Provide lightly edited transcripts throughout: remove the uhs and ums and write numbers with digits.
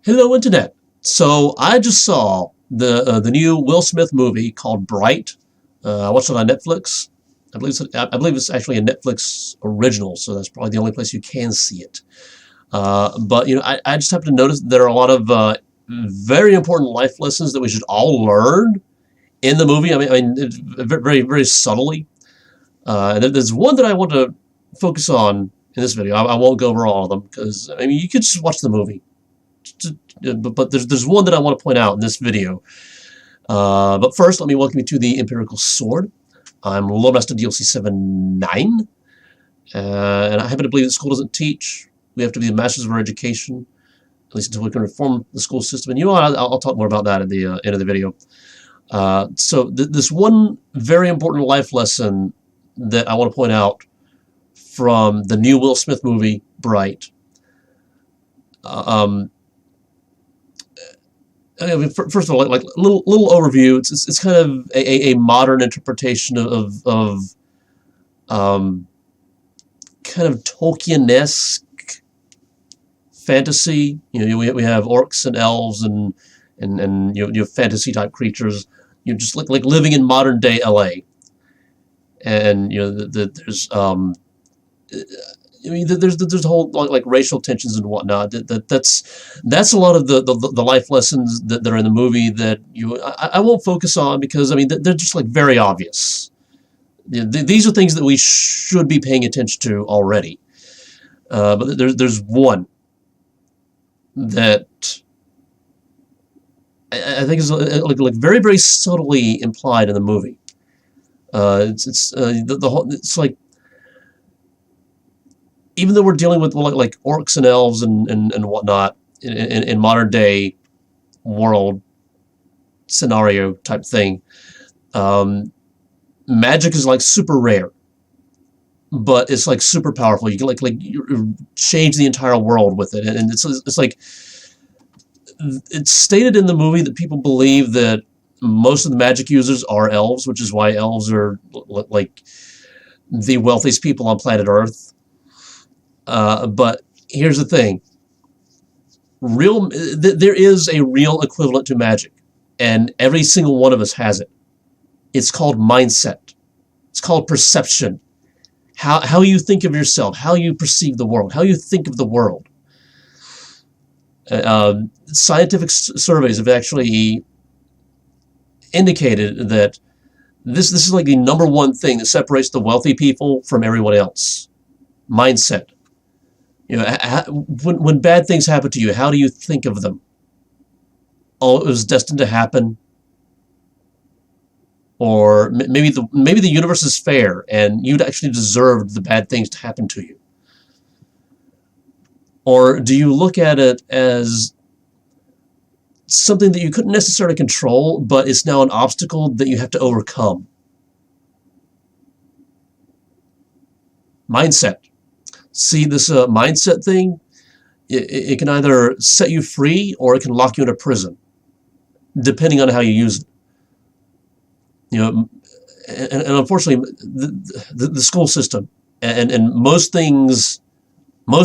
Hello, Internet. So I just saw the new Will Smith movie called Bright. I watched it on Netflix. I believe it's actually a Netflix original, so that's probably the only place you can see it. But I just happen to notice that there are a lot of very important life lessons that we should all learn in the movie. It's very, very subtly. There's one that I want to focus on in this video. I won't go over all of them because you could just watch the movie. But there's one that I want to point out in this video. But first, let me welcome you to the Empirical Sword. I'm Lord Master DLC 7-9, and I happen to believe that school doesn't teach. We have to be the masters of our education, at least until we can reform the school system. And I'll talk more about that at the end of the video. So this one very important life lesson that I want to point out from the new Will Smith movie, Bright. First of all, like little overview. It's kind of a modern interpretation of kind of Tolkien-esque fantasy. We have orcs and elves and fantasy type creatures. Just like living in modern day LA, and there's there's a whole like racial tensions and whatnot. That's a lot of the life lessons that are in the movie that I won't focus on because they're just like very obvious. These are things that we should be paying attention to already. But there's one that I think is like very, very subtly implied in the movie. It's like, even though we're dealing with like orcs and elves and whatnot in modern day world scenario type thing, magic is like super rare, but it's like super powerful. You can like you change the entire world with it, and it's like it's stated in the movie that people believe that most of the magic users are elves, which is why elves are like the wealthiest people on planet Earth. But here's the thing. There is a real equivalent to magic, and every single one of us has it. It's called mindset. It's called perception. How you think of yourself, how you perceive the world, how you think of the world. Scientific surveys have actually indicated that this is like the number one thing that separates the wealthy people from everyone else. Mindset. When bad things happen to you, how do you think of them? Oh, it was destined to happen. Or maybe the universe is fair and you'd actually deserved the bad things to happen to you. Or do you look at it as something that you couldn't necessarily control, but it's now an obstacle that you have to overcome? Mindset. See, this mindset thing, it can either set you free or it can lock you in a prison, depending on how you use it. And unfortunately, the school system and most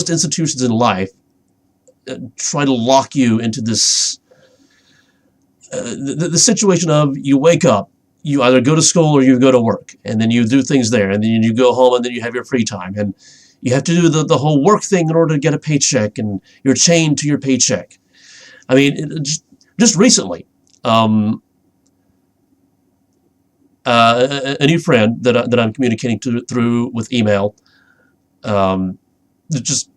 institutions in life try to lock you into this the situation of you wake up, you either go to school or you go to work, and then you do things there, and then you go home, and then you have your free time, and you have to do the whole work thing in order to get a paycheck, and you're chained to your paycheck. Just recently, a new friend that I'm communicating through with email, just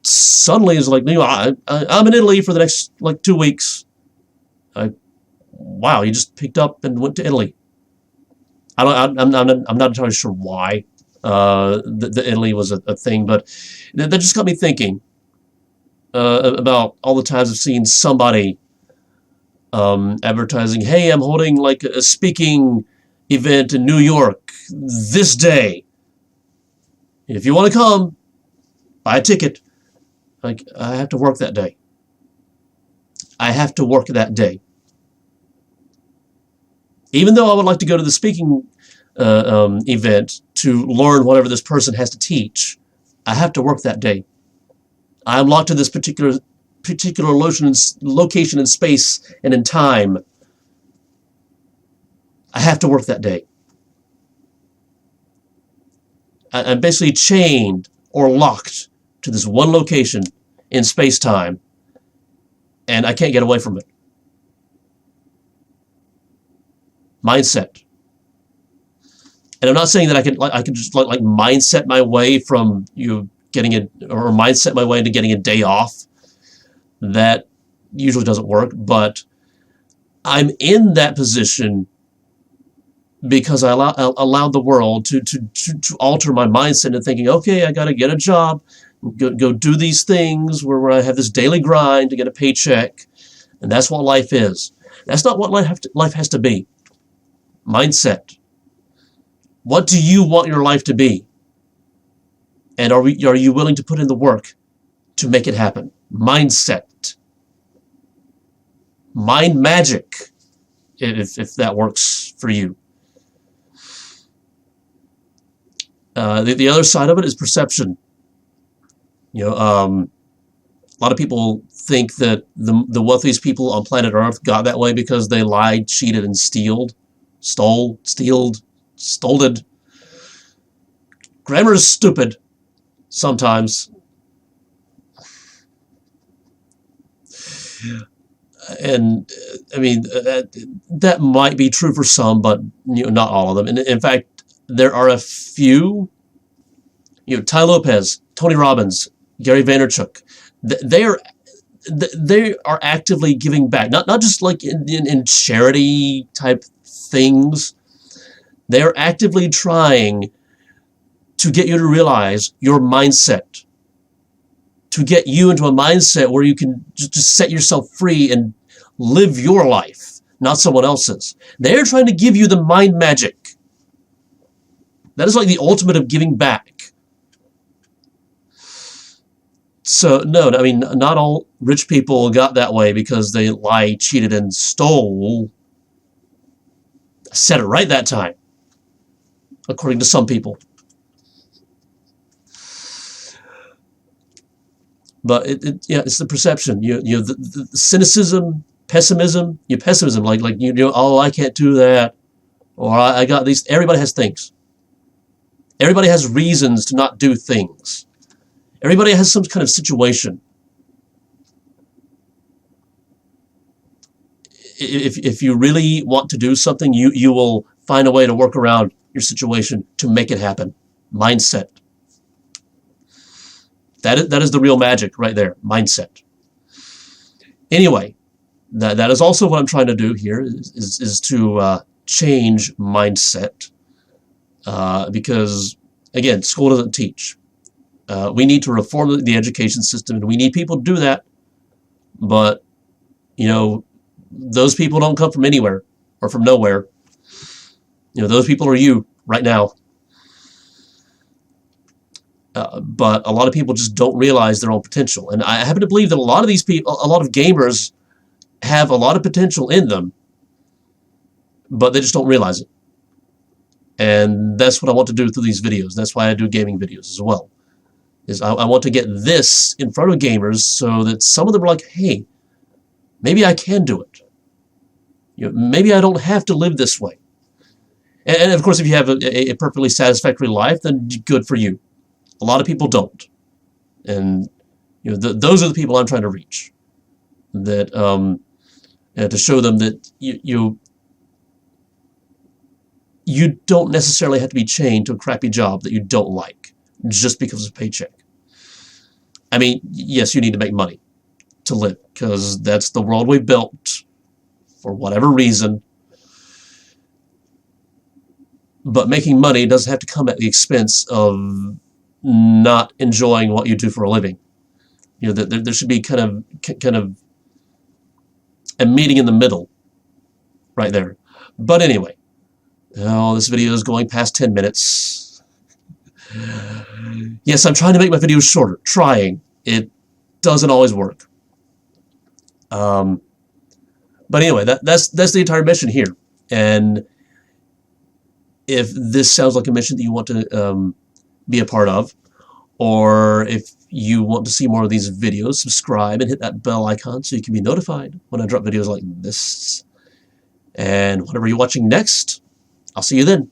suddenly is like, I'm in Italy for the next like 2 weeks. Wow, you just picked up and went to Italy. I'm not entirely sure why the Italy was a thing, but that just got me thinking about all the times I've seen somebody advertising, hey, I'm holding like a speaking event in New York this day. If you want to come, buy a ticket. Like, I have to work that day. I have to work that day. Even though I would like to go to the speaking event to learn whatever this person has to teach, I have to work that day. I'm locked to this particular particular location in space and in time, I have to work that day. I'm basically chained or locked to this one location in space-time, and I can't get away from it. Mindset. And I'm not saying that I can just like mindset my way from getting or mindset my way into getting a day off. That usually doesn't work, but I'm in that position because I allowed the world to alter my mindset into thinking, okay, I got to get a job, go do these things where I have this daily grind to get a paycheck, and that's what life is. That's not what life has to be. Mindset. What do you want your life to be? And are you willing to put in the work to make it happen? Mindset. Mind magic, if that works for you. The other side of it is perception. A lot of people think that the wealthiest people on planet Earth got that way because they lied, cheated, and stoled. Grammar is stupid sometimes. And I mean, that might be true for some, but not all of them. And in fact, there are a few, Ty Lopez, Tony Robbins, Gary Vaynerchuk, they are actively giving back, not just like in charity type things. They are actively trying to get you to realize your mindset, to get you into a mindset where you can just set yourself free and live your life, not someone else's. They're trying to give you the mind magic. That is like the ultimate of giving back. So, no, I mean, not all rich people got that way because they lied, cheated, and stole. I said it right that time, according to some people. But it's the perception. The cynicism, pessimism. Pessimism, like oh, I can't do that, or I got these. Everybody has things. Everybody has reasons to not do things. Everybody has some kind of situation. If you really want to do something, you will find a way to work around your situation to make it happen. Mindset. That is the real magic right there. Mindset. Anyway, that is also what I'm trying to do here is to change mindset. Because, again, school doesn't teach. We need to reform the education system, and we need people to do that. But, those people don't come from anywhere or from nowhere. Those people are you right now. But a lot of people just don't realize their own potential. And I happen to believe that a lot of these people, a lot of gamers have a lot of potential in them, but they just don't realize it. And that's what I want to do through these videos. That's why I do gaming videos as well. I want to get this in front of gamers so that some of them are like, hey, maybe I can do it. Maybe I don't have to live this way. And of course, if you have a perfectly satisfactory life, then good for you. A lot of people don't. And those are the people I'm trying to reach. That to show them that you don't necessarily have to be chained to a crappy job that you don't like just because of a paycheck. I mean, yes, you need to make money to live because that's the world we built for whatever reason. But making money doesn't have to come at the expense of not enjoying what you do for a living. There should be kind of a meeting in the middle right there. But anyway, this video is going past 10 minutes. Yes, I'm trying to make my videos shorter. Trying. It doesn't always work. But anyway, that's the entire mission here. And if this sounds like a mission that you want to be a part of, or if you want to see more of these videos, subscribe and hit that bell icon so you can be notified when I drop videos like this. And whatever you're watching next, I'll see you then.